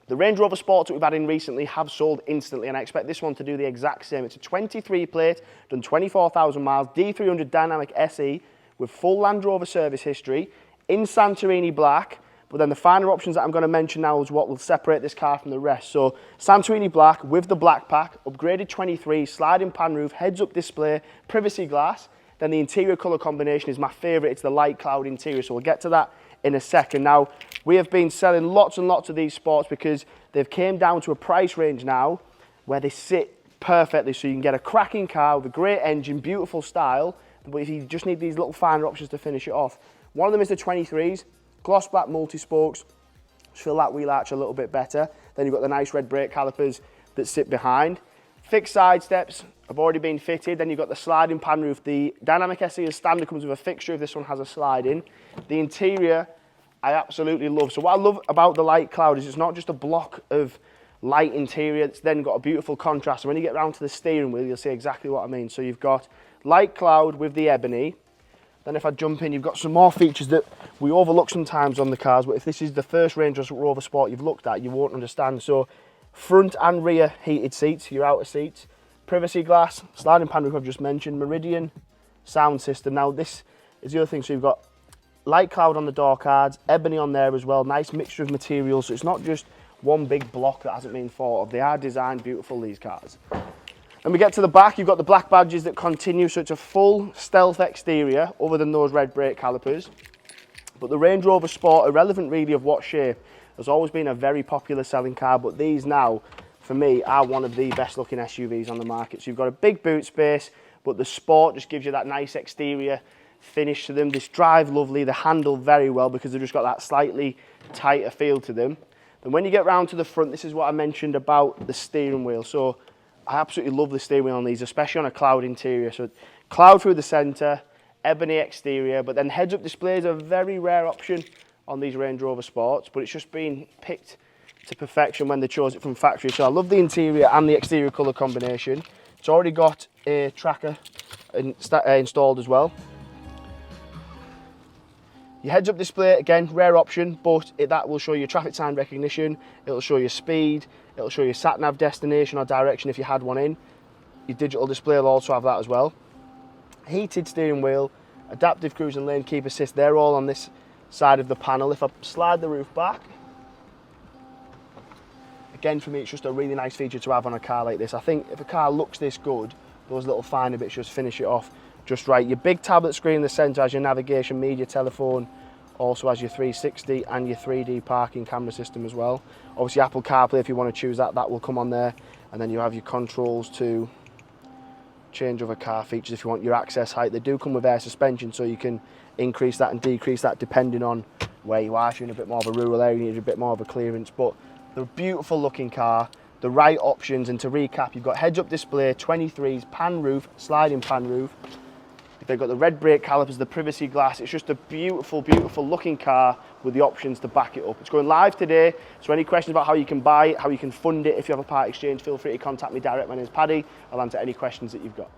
The Range Rover Sports that we've had in recently have sold instantly, and I expect this one to do the exact same. It's a 23 plate, done 24,000 miles, D300 Dynamic SE with full Land Rover service history, in Santorini black, but then the finer options that I'm going to mention now is what will separate this car from the rest. So Santorini black with the black pack, upgraded 23, sliding pan roof, heads-up display, privacy glass. Then the interior colour combination is my favourite, it's the light cloud interior, so we'll get to that in a second. Now, we have been selling lots and lots of these sports because they've came down to a price range now where they sit perfectly, so you can get a cracking car with a great engine, beautiful style, but if you just need these little finer options to finish it off. One of them is the 23s, gloss black multi-spokes, just feel that wheel arch a little bit better. Then you've got the nice red brake calipers that sit behind. Fixed side steps have already been fitted. Then you've got the sliding pan roof. The Dynamic SE as standard comes with a fixture if this one has a slide in. The interior I absolutely love. So what I love about the light cloud is it's not just a block of light interior, it's then got a beautiful contrast. And when you get around to the steering wheel, you'll see exactly what I mean. So you've got light cloud with the ebony. Then if I jump in, you've got some more features that we overlook sometimes on the cars, but if this is the first Range Rover Sport you've looked at, you won't understand. So front and rear heated seats, your outer seats, privacy glass, sliding pan roof I've just mentioned, Meridian sound system. Now this is the other thing, so you've got light cloud on the door cards, ebony on there as well, nice mixture of materials, so it's not just one big block that hasn't been thought of. They are designed beautiful, these cars. When we get to the back, you've got the black badges that continue, so it's a full stealth exterior other than those red brake calipers. But the Range Rover Sport, irrelevant really of what shape, has always been a very popular selling car, but these now, for me, are one of the best looking SUVs on the market. So you've got a big boot space, but the Sport just gives you that nice exterior finish to them. They drive lovely, they handle very well because they've just got that slightly tighter feel to them. And when you get round to the front, this is what I mentioned about the steering wheel. So I absolutely love the steering wheel on these, especially on a cloud interior. So cloud through the centre, ebony exterior, but then heads-up display is a very rare option on these Range Rover Sports, but it's just been picked to perfection when they chose it from factory. So I love the interior and the exterior colour combination. It's already got a tracker installed as well. Your heads-up display, again, rare option, but that will show you traffic sign recognition, it'll show you speed, it'll show you sat-nav destination or direction if you had one in. Your digital display will also have that as well. Heated steering wheel, adaptive cruise and lane keep assist, they're all on this side of the panel. If I slide the roof back, again, for me, it's just a really nice feature to have on a car like this. I think if a car looks this good, those little finer bits just finish it off just right. Your big tablet screen in the centre has your navigation, media, telephone, also has your 360 and your 3D parking camera system as well. Obviously Apple CarPlay, if you want to choose that, that will come on there. And then you have your controls to change other car features if you want your access height. They do come with air suspension, so you can increase that and decrease that depending on where you are. If you're in a bit more of a rural area, you need a bit more of a clearance. But they're a beautiful looking car, the right options. And to recap, you've got heads-up display, 23s, pan roof, sliding pan roof. They've got the red brake calipers, the privacy glass. It's just a beautiful, beautiful looking car with the options to back it up. It's going live today, so any questions about how you can buy it, how you can fund it, if you have a part exchange, feel free to contact me direct. My name's Paddy. I'll answer any questions that you've got.